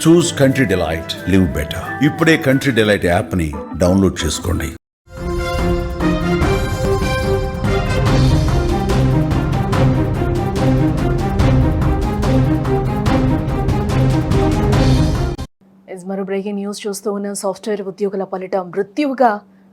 చూస్ country delight, live better. ఇప్పుడే country delight app ని download చేసుకోండి. మరో బ్రేకింగ్ న్యూస్ చూస్తూ ఉన్న సాఫ్ట్వేర్ ఉద్యోగుల పాలిట మృత్యువుగా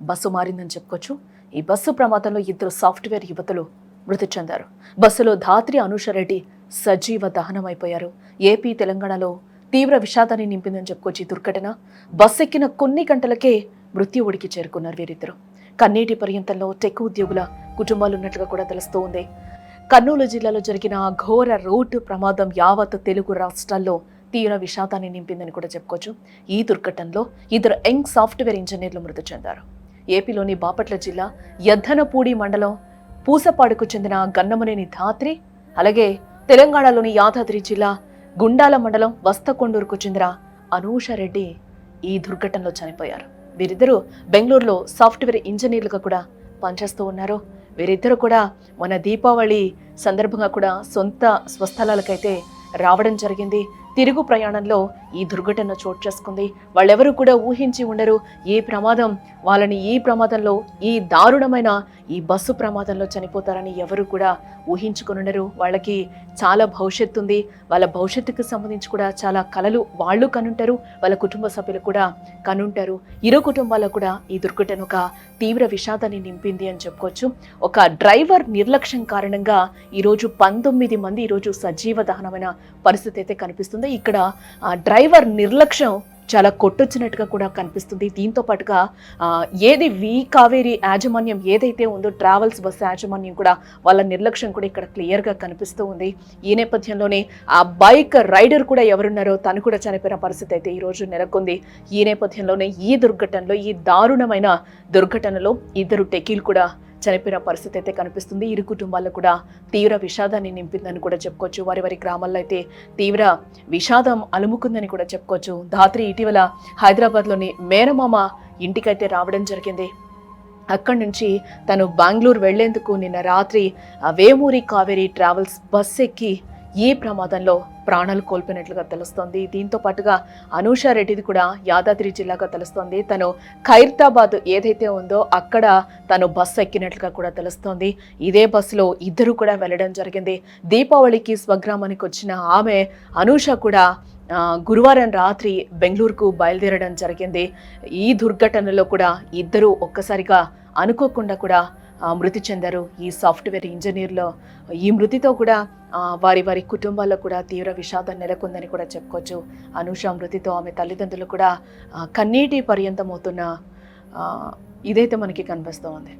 బస్సు మారిందని చెప్పుకోవచ్చు. ఈ బస్సు ప్రమాదంలో 2 సాఫ్ట్వేర్ యువతులు మృతి చెందారు. బస్సులో ధాత్రి అనూషరెడ్డి సజీవ దహనమైపోయారు. ఏపీ తెలంగాణలో తీవ్ర విషాదాన్ని నింపిందని చెప్పుకోవచ్చు. ఈ దుర్ఘటన బస్సు ఎక్కిన కొన్ని గంటలకే మృత్యువుడికి చేరుకున్నారు వీరిద్దరు. కన్నీటి పర్యంతంలో టెక్ ఉద్యోగుల కుటుంబాలు ఉన్నట్లుగా కూడా తెలుస్తూ ఉంది. కర్నూలు జిల్లాలో జరిగిన ఘోర రోడ్డు ప్రమాదం యావత్ తెలుగు రాష్ట్రాల్లో తీవ్ర విషాదాన్ని నింపిందని కూడా చెప్పుకోవచ్చు. ఈ దుర్ఘటనలో 2 యంగ్ సాఫ్ట్వేర్ ఇంజనీర్లు మృతి చెందారు. ఏపీలోని బాపట్ల జిల్లా యద్దనపూడి మండలం పూసపాడుకు చెందిన గన్నమనేని ధాత్రి, అలాగే తెలంగాణలోని యాదాద్రి జిల్లా గుండాల మండలం వస్తకొండూరుకు చెందిన అనూషరెడ్డి ఈ దుర్ఘటనలో చనిపోయారు. వీరిద్దరూ బెంగళూరులో సాఫ్ట్వేర్ ఇంజనీర్లుగా కూడా పనిచేస్తూ ఉన్నారు. వీరిద్దరూ కూడా మన దీపావళి సందర్భంగా కూడా సొంత స్వస్థలాలకైతే రావడం జరిగింది. తిరుగు ప్రయాణంలో ఈ దుర్ఘటన చోటు చేసుకుంది. వాళ్ళెవరూ కూడా ఊహించి ఉండరు ఈ ప్రమాదం వాళ్ళని ఈ ప్రమాదంలో ఈ దారుణమైన ఈ బస్సు ప్రమాదంలో చనిపోతారని ఎవరు కూడా ఊహించుకొని ఉండరు. వాళ్ళకి చాలా భవిష్యత్తు ఉంది. వాళ్ళ భవిష్యత్తుకు సంబంధించి కూడా చాలా కలలు వాళ్ళు కనుంటారు, వాళ్ళ కుటుంబ సభ్యులు కూడా కనుంటారు. ఇరు కుటుంబాలకు కూడా ఈ దుర్ఘటన ఒక తీవ్ర విషాదాన్ని నింపింది అని చెప్పుకోవచ్చు. ఒక డ్రైవర్ నిర్లక్ష్యం కారణంగా ఈరోజు 19 మంది ఈరోజు సజీవ దహనమైన పరిస్థితి అయితే కనిపిస్తుంది. ఇక్కడ డ్రైవర్ నిర్లక్ష్యం చాలా కొట్టొచ్చినట్టుగా కూడా కనిపిస్తుంది. దీంతో పాటుగా ఏది కావేరీ యాజమాన్యం ఏదైతే ఉందో ట్రావెల్స్ బస్సు యాజమాన్యం కూడా వాళ్ళ నిర్లక్ష్యం కూడా ఇక్కడ క్లియర్గా కనిపిస్తూ ఉంది. ఈ నేపథ్యంలోనే ఆ బైక్ రైడర్ కూడా ఎవరున్నారో తను కూడా చనిపోయిన పరిస్థితి అయితే ఈరోజు నెలకొంది. ఈ నేపథ్యంలోనే ఈ దుర్ఘటనలో ఈ దారుణమైన దుర్ఘటనలో 2 టెకీలు కూడా చనిపోయిన పరిస్థితి అయితే కనిపిస్తుంది. ఇరు కుటుంబాలకు కూడా తీవ్ర విషాదాన్ని నింపిందని కూడా చెప్పుకోవచ్చు. వారి గ్రామాల్లో అయితే తీవ్ర విషాదం అలుముకుందని కూడా చెప్పుకోవచ్చు. ధాత్రి ఇటీవల హైదరాబాద్లోని మేనమామ ఇంటికైతే రావడం జరిగింది. అక్కడి నుంచి తను బెంగళూరు వెళ్లేందుకు నిన్న రాత్రి వేమూరి కావేరీ ట్రావెల్స్ బస్ ఎక్కి ఈ ప్రమాదంలో ప్రాణాలు కోల్పోయినట్లుగా తెలుస్తోంది. దీంతో పాటుగా అనూషారెడ్డిది కూడా యాదాద్రి జిల్లాగా తెలుస్తోంది. తను ఖైరతాబాద్ ఏదైతే ఉందో అక్కడ తను బస్సు ఎక్కినట్లుగా కూడా తెలుస్తోంది. ఇదే బస్సులో 2 కూడా వెళ్ళడం జరిగింది. దీపావళికి స్వగ్రామానికి వచ్చిన ఆమె అనూష కూడా గురువారం రాత్రి బెంగళూరుకు బయలుదేరడం జరిగింది. ఈ దుర్ఘటనలో కూడా 2 ఒక్కసారిగా అనుకోకుండా కూడా మృతి చెందారు. ఈ సాఫ్ట్వేర్ ఇంజనీర్లో ఈ మృతితో కూడా వారి కుటుంబాల్లో కూడా తీవ్ర విషాదం నెలకొందని కూడా చెప్పుకోవచ్చు. అనూష మృతితో ఆమె తల్లిదండ్రులు కూడా కన్నీటి పర్యంతమవుతున్న ఇదైతే మనకి కనిపిస్తూ ఉంది.